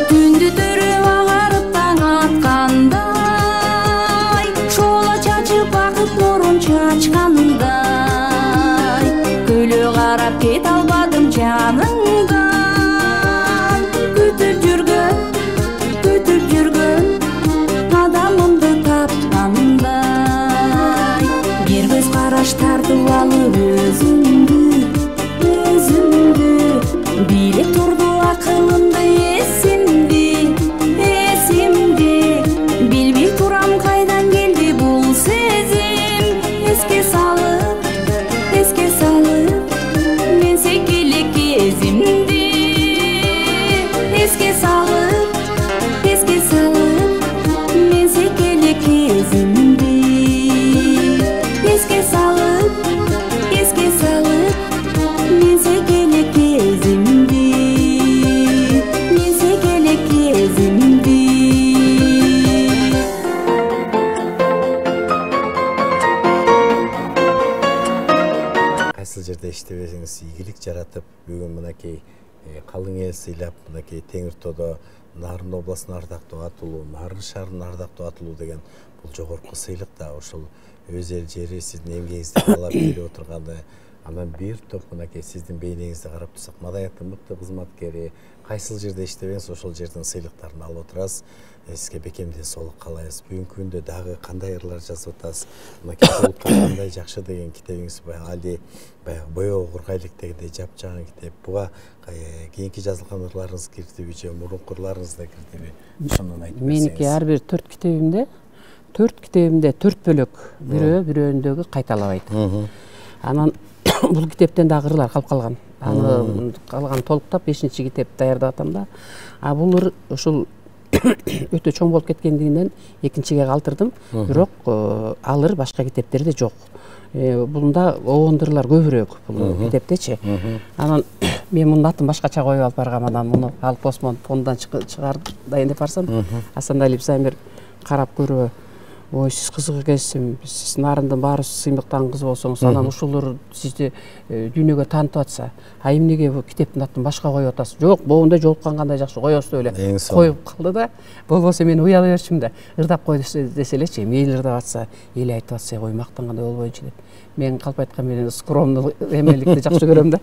Күндү төрүп агарып таң аткандай, шола чачып акып нурун чачкандай, көлө карап кете албадым жаныңдан, күтүп жүргөн адамымды тапкандай. Бир көз караш тартып алып өзүмдү, бийлеп турду акылымды эсимде, билбей турам кайдан келди бул сезим. Эске салып, мен секелек кезимди, эске салып, мен секелек кезимди, эске салып, мен секелек кезимди, Кайсыл жерде иштебесеңиз ийгилик жаратып, бүгүн мынакей калың эл сыйлап, мынакей Теңир Тоодо Нарын областынын ардактуу атуулу, Нарын шаарынын ардактуу атуулу деген бул жогорку сыйлык да. Ошол өз эл жери сиздин эмгегиңизди каалап келип отурганы Анан бир топ мынакей сиздин бейнеңизди карап турсак, маданияттын мыкты кызматкери, кайсыл жерде иштебеңиз ошол жердин сыйлыктарын алып отурасыз. Сизге бекем денсаулык каалайбыз. Бүгүнкү күндө дагы кандай ырлар жазып атасыз? Мынакей болупка кандай жакшы деген китебиңиз али баягы боёго кургайлык дегендей жапжаңы китеп. Буга кийинки жазылган ырларыңыз кирдиби же мурунку ырларыңыз да кирдиби? Ошондон айтып берсеңиз. Меники ар бир 4 китебимде 4 бөлөк, бирөөндөгү кайталабайт. Анан бул китептен дагы ырлар калып калган. Аны калган толуктап 5-китеп даярдап атам да. А бул ушул өтө чоң болуп кеткендигинен экинчиге калтырдым. Бирок ал ыр башка китептерде жок. Бунда оондурлар көбүрөөк бул китептечи. Анан мен мунун атын башкача коюп алып баргам, анан муну алып Осмон фондунан чыгардайын деп барсам, Асанали Бизамир карап көрүп, ой, сиз кызык экенсиз, сиз нарындын баары сыймыктаган кыз болсоңуз, анан ушулар сизди дүйнөгө таанытып атса, а эмнеге бул китептин атын башка коюп атасыз? Жок, моундай жолуккан кандай жакшы, коебуз деп эле коюп калды да. Болбосо мен уяла берчүмүн да, ырдап кой десе элечи, мейли ырдап атса, эл айтып атса, ой, мактангандай болбоюнчу деп. Мен калп айткан менен скромный эмеликти жакшы көрөм да.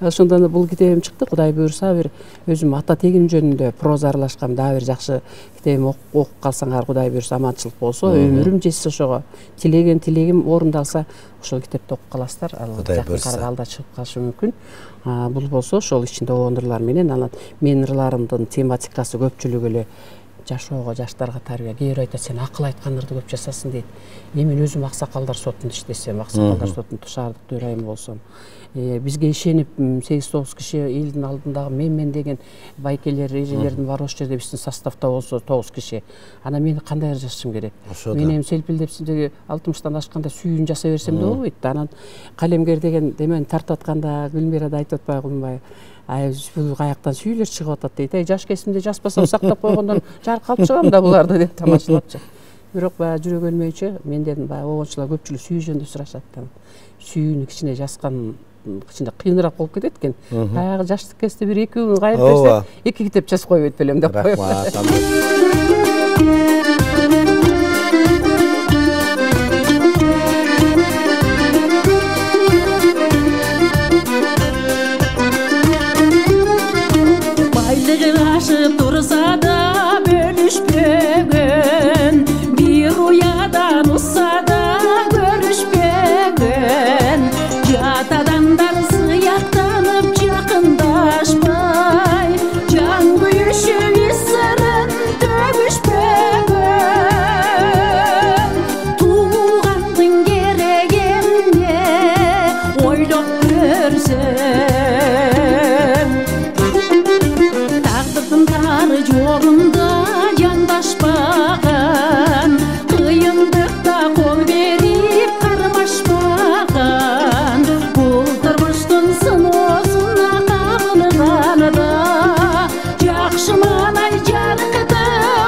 Ошондон бул китебим чыкты. Кудай буйрса, бир өзүм ата тегим жөнүндө проза аралашкан дагы бир жакшы китебим окуп калсаңар, Кудай буйрса, аманчылык болсо, өмүрүм жетсе ошого, тилегим орундалса, ошол китепти окуп каласыздар. Ал жакын карагалда чыгып калышы мүмкүн. Бул болсо, ошол ичинде оондурлар менен, анан менин ырларымдын тематикасы көпчүлүгү эле жашоого, жаштарга тарбия. Кээ бир айтат, сен акыл айткан ырды көп жасасын дейт. Мен өзүм аксакалдар сотунда иштесем, аксакалдар сотунун тушардык төрайымы болсом, бизге ишенип 8-9 киши элдин алдындагы мен деген байкелер, эжелердин бар ошол жерде биздин составда болсо 9 киши. Анан мен кандай жасашым керек? Мен эми селпилдеп сиздерге 60-тан ашканда сүйүүн жасай берсем да болбойт. Анан калемгер деген демени тартып атканда Гүлмира да айтып атпайбы? Бул каяктан сүйүүлөр чыгып атат дейт. Жаш кезимде жазбасам сактап койгондон жарык алып чыгам да буларды деп тамашалапчы. Бирок баягы жүрөк өлмөйчү, менден баягы оончулар көпчүлүк сүйүү жөнүндө сурашат да. Сүйүүнү кичине жазган кичине кыйыныраак болуп кетет экен. Баягы жаштык кезде бир 2 күн кайрып берсе, 2 китеп жазып коюп белем деп коём. Ашып турса да бөлүшпөгөн, бир уядан узса да көрүшпөгөн, жат адамдар сыяктанып жакындашпай, жан күйүшүп сырын төгүшпөгөн, туугандын керегине ойлоп көрсөм, жорунда жандашпаган, кыйындыкта кол берип кармашпаган, бул турмуштун сыноосуна кагылганда жакшы манай жарыкты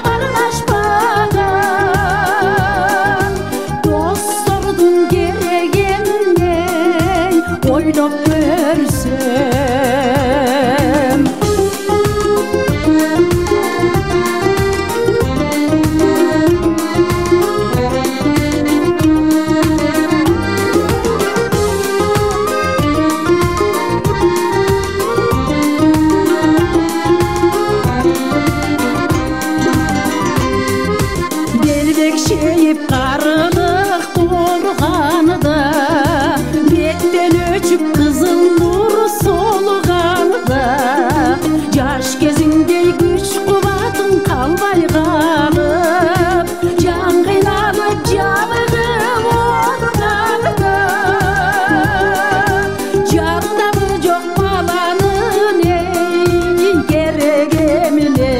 кармашпаган, достордун керегине ойлоп көрсөм. Karılık doğurğanıda, betten öçüp kızıl nur soluğanıda, yaş kezindey güç kuvatın kalbay kalıp, can kıynalıp canıgım orğanıda, canına mı çok balanın ey gerek emine.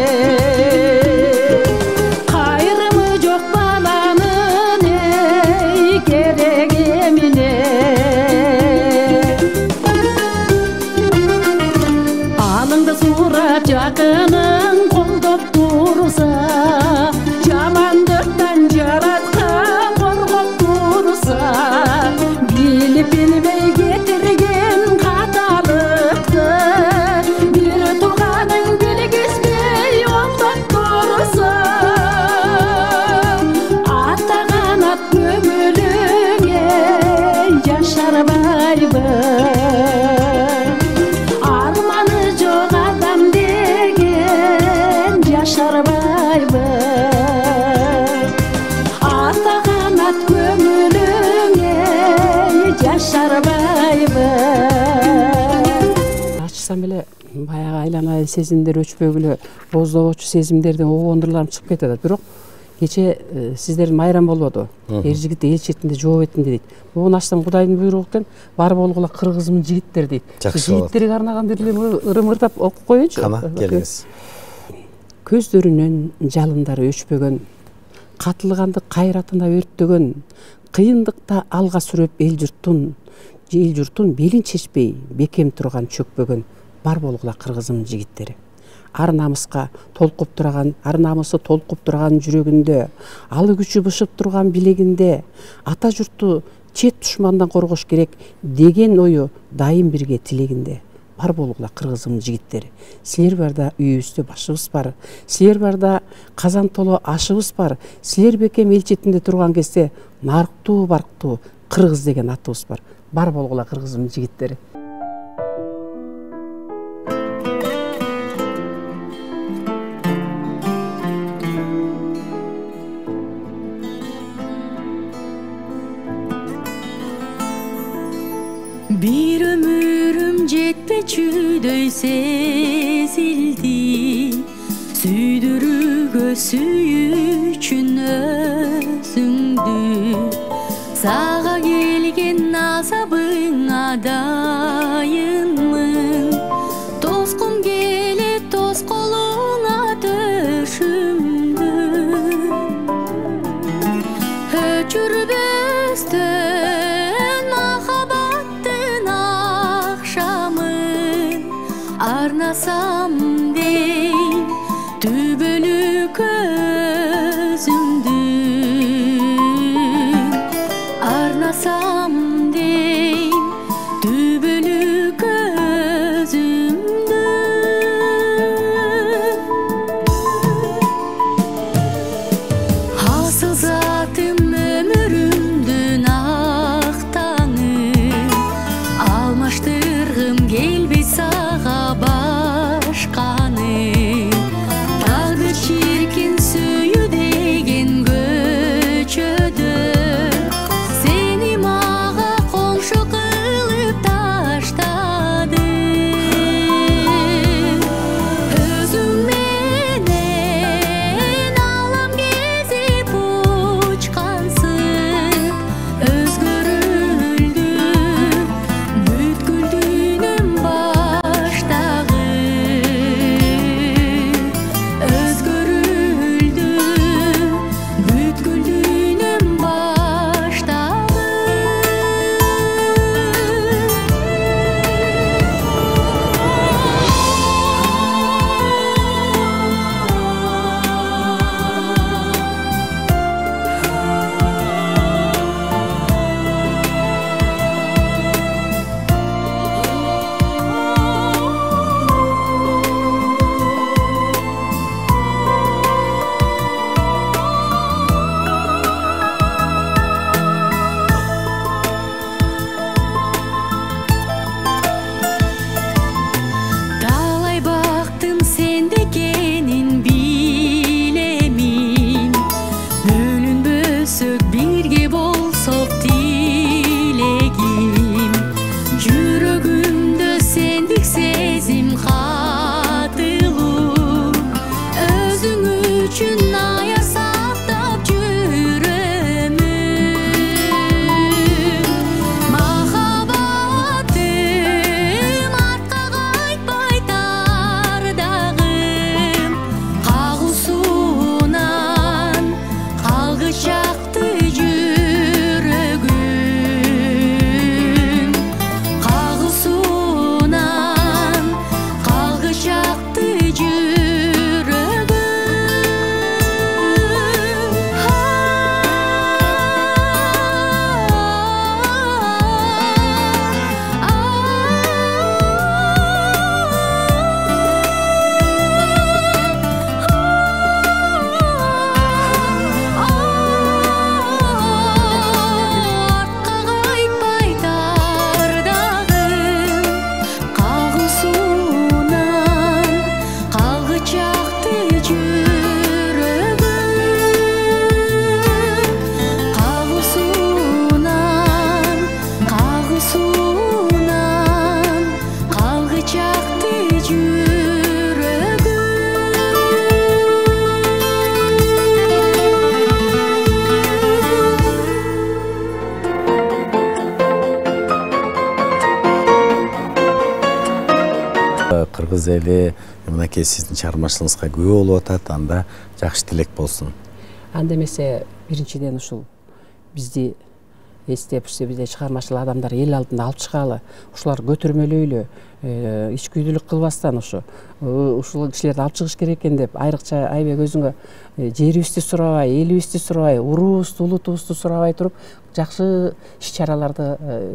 Gerek айтсам эле баягы айланайын сезимдер өчпөгүлө боздогочу сезимдерден огондурларым чыгып кетет. Бирок кече сиздердин майрам болбоду. Эр жигит эл четинде жоо бетинде дейт. Бугун ачсам Кудайдын буйругу экен, бар болгула кыргызымын жигиттер дейт. Жигиттерге арнаган бир ырым-ырдап окуп коеюнчу. Кана келиңиз. Көздөрүнөн жалындары өчпөгөн, катылганды кайратына өрттөгөн, кыйындыкта алга сүрөп эл журтун белин чечпей бекем турган чөкпөгөн бар болгула кыргызымын жигиттери. Ар намыска толкуп турган, ар намысы толкуп турган жүрөгүндө, алы күчү бышып турган билегинде, ата журтту чет душмандан коргош керек деген ою дайым бирге тилегинде. Бар болгула кыргызымын жигиттери. Силер барда үйүбүздө башыбыз бар. Силер барда казан толо ашыбыз бар. Силер бекем эл четинде турган кезде нарктуу барктуу кыргыз деген атыбыз бар. Бар болгула кыргызымын жигиттери. Bir ömürüm жетпечүдөй сезилди, сүйдүрүүгө сүйүүчүн өзүңдү. Сага келген азабыңа дайынмын, тоскум келет тосколуңа төшүмдү. Өчүрбөстөн махабаттын акшамын арнасам дейм түбөлүк көзүмдү. Арнасам дейм түбөлүк көзүмдү. Асыл затым өмүрүмдүн ак таңын, алмаштыргым келбей сага башканы. Тагдыр чиркин сүйүү деген көчөдө сени мага коңшу кылып таштады. Өзүң менен алам кезип кызыңыз эли мынакей сиздин чыгармачылыгыңызга күбө болуп атат, анда жакшы тилек болсун. Анда эмесе биринчиден ушул бизди эстеп, бизде чыгармачыл адамдар эл алдына алып чыгалы, ушулар көтөрмөлөйлү, ичкүйдүүлүк кылбастан ушул кишилерди алып чыгыш керек экен деп, айрыкча Айбек өзүңө жерибизди сурабай, элибизди сурабай, уруубузду, улутубузду сурабай туруп, жакшы иш-чараларды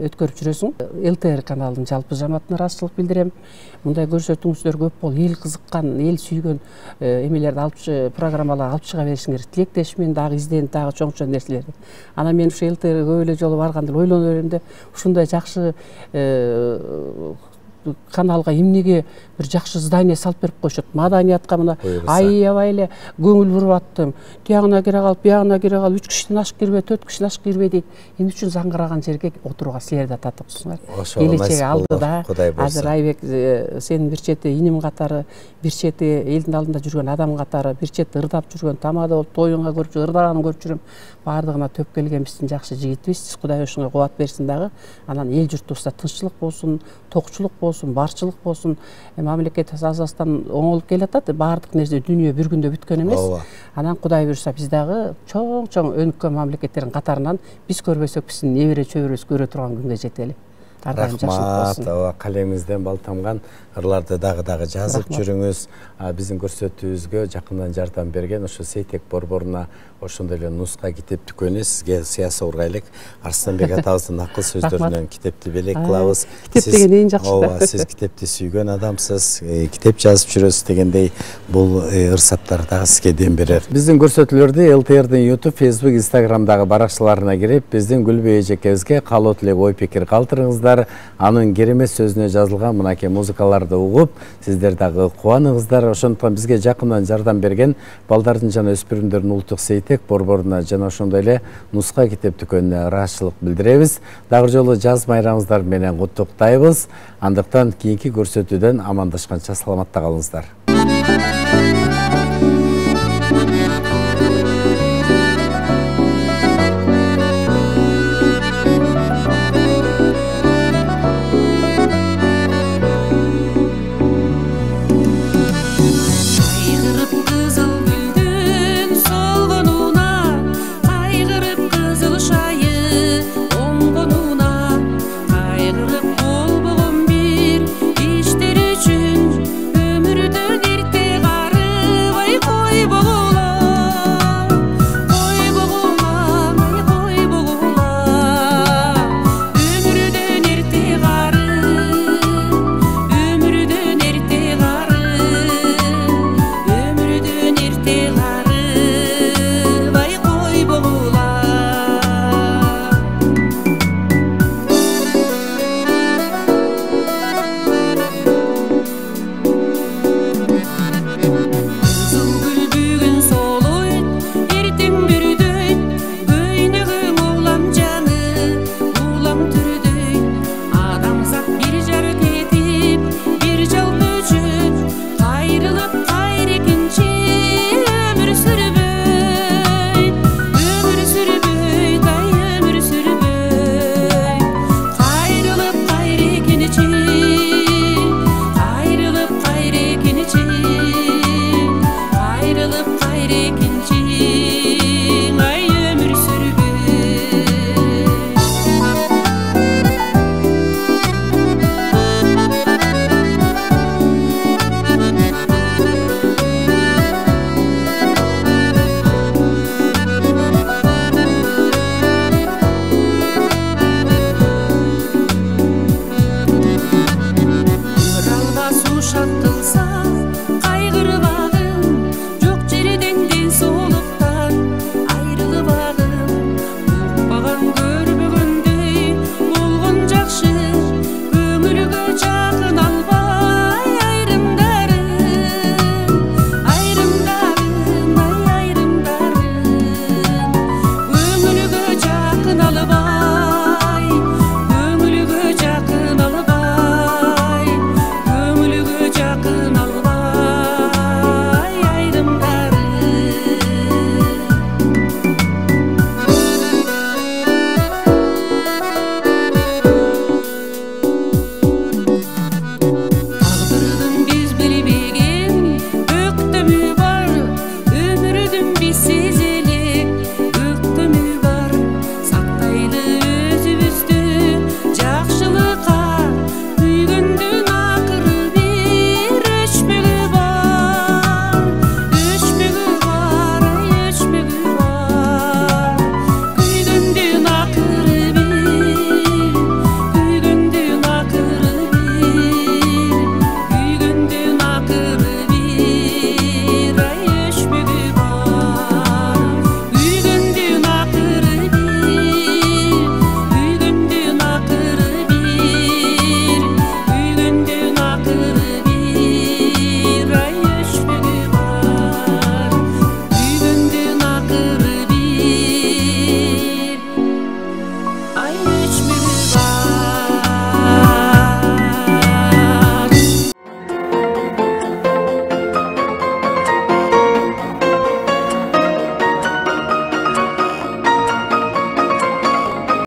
өткөрүп жүрөсүң. ЛТР каналынын жалпы жамаатына ыраазычылык билдирем. Мындай көрсөтүүңүздөр көп болуп, эл кызыккан, эл сүйгөн эмелерди программалар алып чыга беришиңер тилектешмин, дагы изденип, дагы чоңчу нерселерди. Анан мен ушу ЛТР көп эле жолу барганда ойлонуп берем да, ушундай жакшы каналга эмнеге бир жакшы здание салып берип койшот. Маданиятка мына аябай эле көңүл буруп аттым. Тиягына кире калып, биягына кире калып, 3 кишиден ашык кирбей, 4 кишиден ашык кирбей дейт. Эмне үчүн заңгыраган жерге отурууга силер да татыпсыңар. Келечеги алдыда. Азыр Айбек сенин бир чети иним катары, бир чети элдин алдында жүргөн адам катары, бир чети ырдап жүргөн, тамада болуп тоюңа көрүп жүрүп, ырдаганын көрүп жүрөм. Бардыгына төп келген биздин жакшы жигитибиз. Кудай ошоңо кубат берсин дагы. Анан эл журтубузда тынччылык болсун, токчулук болсун, барчылык болсун. Мамлекет Казакстан оңолуп келатат. Бардык нерсе дүйнө бир күндө бүткөн эмес. Анан Кудай буйрса биз дагы чоң өнүккөн мамлекеттердин катарынан биз көрбөсөк биздин небере чөбүрөбүз көрө турган күнгө жетели. Рахмат, калемиңизден бал тамган ырларды дагы жазып жүрүңүз. Биздин көрсөтүүбүзгө жакындан жардам берген ошо Сейтек борборуна ошондой эле нуска китеп дүкөнү сизге сыяса ургайлык. Арыстанбек атабыздын акыл сөздөрүнөн китепти белек кылабыз. Китеп деген эң жакшы. Сиз китепти сүйгөн адамсыз, китеп жазып жүрөсүз дегендей бул ырсаптар дагы сизге дем берер. Биздин көрсөтүүлөрдү ЛТРдин YouTube, Facebook, Instagramдагы баракчаларына кирип, биздин Гүлбөй эжекебизге каалоо тилек ой пикир калтырыңыздар. Анын керемет сөзүнө жазылган мынакей музыкаларды угуп, сиздер дагы кубаныңыздар. Ошондуктан бизге жакындан жардам берген балдардын жана өспүрүмдөрдүн улуттук Сейтек борборуна жана ошондой эле нуска китеп дүкөнүнө ыраазычылык билдиребиз. Дагы жолу жаз майрамыңыздар менен куттуктайбыз. Андыктан кийинки көрсөтүүдөн амандашканча саламатта калыңыздар.